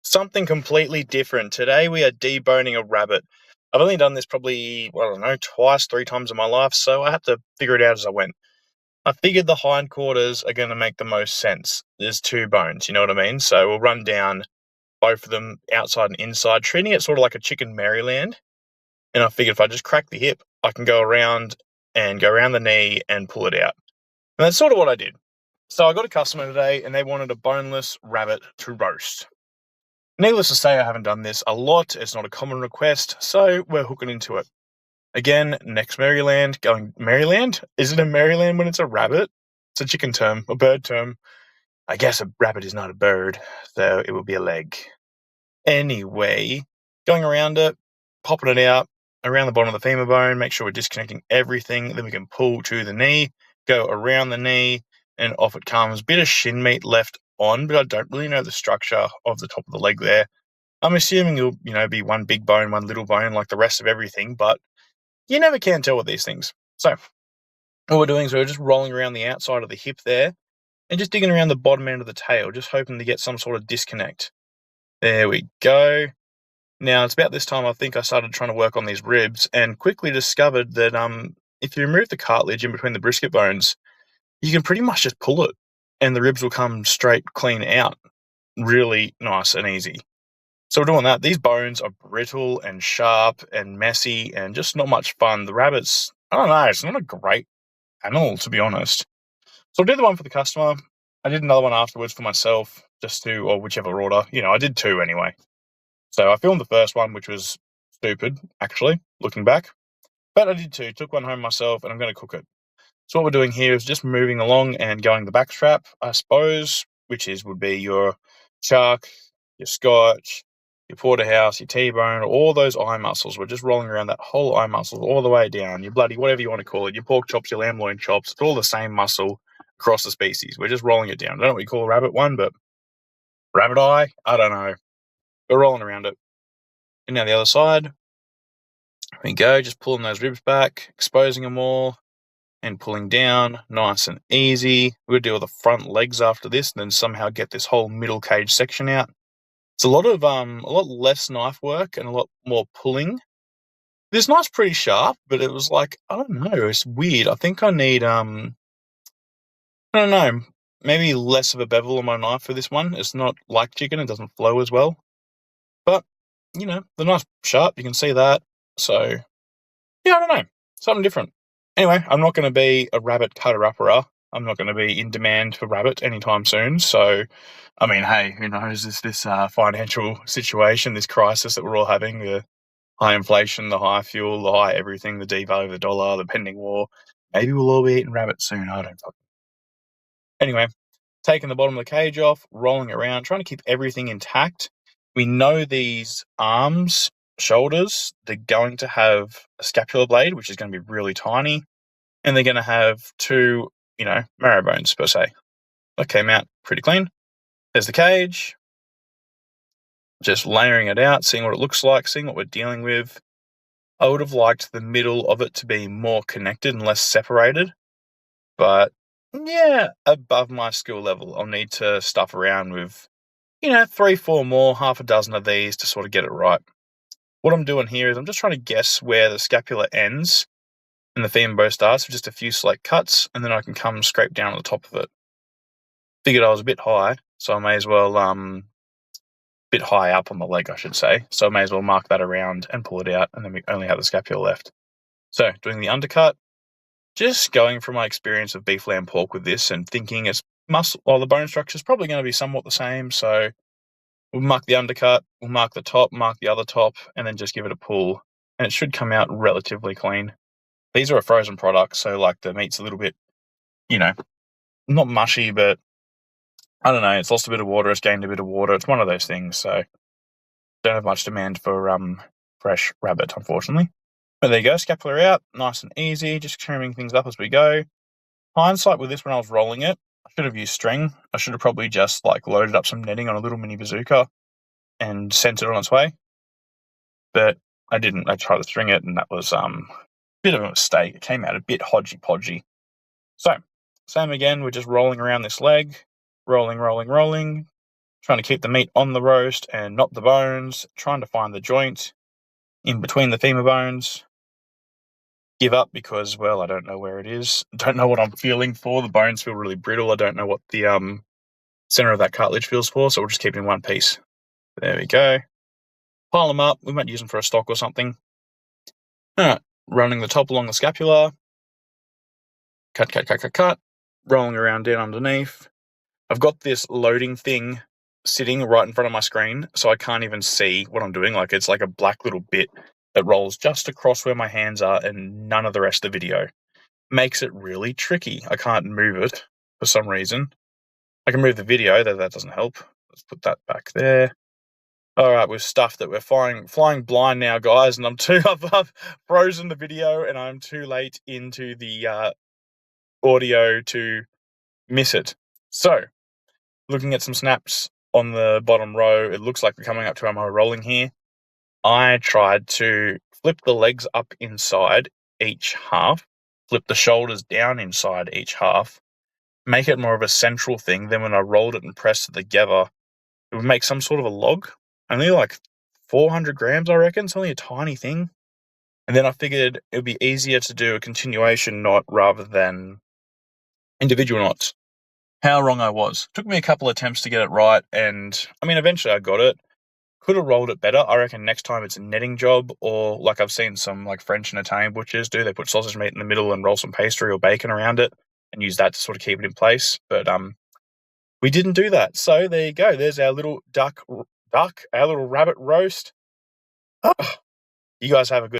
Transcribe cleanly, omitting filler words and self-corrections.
Something completely different. Today we are deboning a rabbit. I've only done this probably, I don't know, twice, 3 times in my life, so I had to figure it out as I went. I figured the hindquarters are going to make the most sense. There's two bones, you know what I mean? So we'll run down both of them outside and inside, treating it sort of like a chicken Maryland. And I figured if I just crack the hip, I can go around and go around the knee and pull it out. And that's sort of what I did. So I got a customer today and they wanted a boneless rabbit to roast. Needless to say, I haven't done this a lot. It's not a common request, so we're hooking into it. Again, next Maryland, going Maryland? Is it a Maryland when it's a rabbit? It's a chicken term, a bird term. I guess a rabbit is not a bird, so it would be a leg. Anyway, going around it, popping it out, around the bottom of the femur bone, make sure we're disconnecting everything, then we can pull to the knee, go around the knee, and off it comes. Bit of shin meat left on, but I don't really know the structure of the top of the leg there. I'm assuming it'll, be one big bone, one little bone, like the rest of everything, but you never can tell with these things. So what we're doing is we're just rolling around the outside of the hip there and just digging around the bottom end of the tail, just hoping to get some sort of disconnect. There we go. Now, it's about this time I think I started trying to work on these ribs and quickly discovered that if you remove the cartilage in between the brisket bones, you can pretty much just pull it and the ribs will come straight clean out. Really nice and easy. So we're doing that. These bones are brittle and sharp and messy and just not much fun. The rabbit's, I don't know, it's not a great animal, to be honest. So I did the one for the customer. I did another one afterwards for myself, or whichever order. I did two anyway. So I filmed the first one, which was stupid, actually, looking back. But I did two, took one home myself, and I'm going to cook it. So what we're doing here is just moving along and going the back strap, I suppose, would be your chuck, your scotch, your porterhouse, your T-bone, all those eye muscles. We're just rolling around that whole eye muscle all the way down, your bloody, whatever you want to call it, your pork chops, your lamb loin chops, it's all the same muscle across the species. We're just rolling it down. I don't know what you call a rabbit one, but rabbit eye? I don't know. We're rolling around it. And now the other side. There we go, just pulling those ribs back, exposing them all, and pulling down, nice and easy. We'll deal with the front legs after this, and then somehow get this whole middle cage section out. It's a lot less knife work and a lot more pulling. This knife's pretty sharp, but it was like, I don't know, it's weird. I think I need, I don't know, maybe less of a bevel on my knife for this one. It's not like chicken, it doesn't flow as well. But, the knife's sharp, you can see that. So, yeah, I don't know, something different. Anyway, I'm not going to be a rabbit cutter-upperer. I'm not going to be in demand for rabbit anytime soon. So, I mean, hey, who knows, this financial situation, this crisis that we're all having, the high inflation, the high fuel, the high everything, the devalue of the dollar, the pending war, maybe we'll all be eating rabbit soon. I don't fucking. Anyway, taking the bottom of the cage off, rolling around, trying to keep everything intact. We know these arms, shoulders, they're going to have a scapular blade, which is going to be really tiny, and they're going to have two, marrow bones per se. That came out pretty clean. There's the cage. Just layering it out, seeing what it looks like, seeing what we're dealing with. I would have liked the middle of it to be more connected and less separated, but yeah, above my skill level. I'll need to stuff around with, 3, 4 more, half a dozen of these to sort of get it right. What I'm doing here is I'm just trying to guess where the scapula ends and the femur bone starts with just a few slight cuts, and then I can come scrape down on the top of it. Figured I was a bit high, so I may as well, bit high up on the leg, I should say. So I may as well mark that around and pull it out, and then we only have the scapula left. So doing the undercut, just going from my experience of beef, lamb, pork with this and thinking it's muscle, the bone structure is probably going to be somewhat the same. So we'll mark the undercut, we'll mark the top, mark the other top, and then just give it a pull. And it should come out relatively clean. These are a frozen product, so like the meat's a little bit, not mushy, but I don't know, it's lost a bit of water, it's gained a bit of water. It's one of those things, so don't have much demand for fresh rabbit, unfortunately. But there you go, scapula out, nice and easy, just trimming things up as we go. Hindsight with this when I was rolling it, I should have used string. I should have probably just loaded up some netting on a little mini bazooka and sent it on its way. But I didn't. I tried to string it, and that was a bit of a mistake. It came out a bit hodgy-podgy. So, same again, we're just rolling around this leg, rolling, trying to keep the meat on the roast and not the bones, trying to find the joint in between the femur bones. Give up because, well, I don't know where it is. Don't know what I'm feeling for. The bones feel really brittle. I don't know what the center of that cartilage feels for, so we'll just keep it in one piece. There we go. Pile them up. We might use them for a stock or something. Running the top along the scapula. Cut. Rolling around down underneath. I've got this loading thing sitting right in front of my screen, so I can't even see what I'm doing. Like, it's like a black little bit that rolls just across where my hands are and none of the rest of the video. Makes it really tricky. I can't move it for some reason. I can move the video, though that doesn't help. Let's put that back there. All right, we've stuffed it. We're flying blind now, guys, and I've frozen the video, and I'm too late into the audio to miss it. So, looking at some snaps on the bottom row, it looks like we're coming up to our rolling here. I tried to flip the legs up inside each half, flip the shoulders down inside each half, make it more of a central thing. Then when I rolled it and pressed it together, it would make some sort of a log. Only like 400 grams, I reckon. It's only a tiny thing. And then I figured it would be easier to do a continuation knot rather than individual knots. How wrong I was. Took me a couple attempts to get it right, and I mean, eventually I got it. Could have rolled it better. I reckon next time it's a netting job, or like I've seen some like French and Italian butchers do, they put sausage meat in the middle and roll some pastry or bacon around it and use that to sort of keep it in place. But we didn't do that. So there you go. There's our little our little rabbit roast. You guys have a good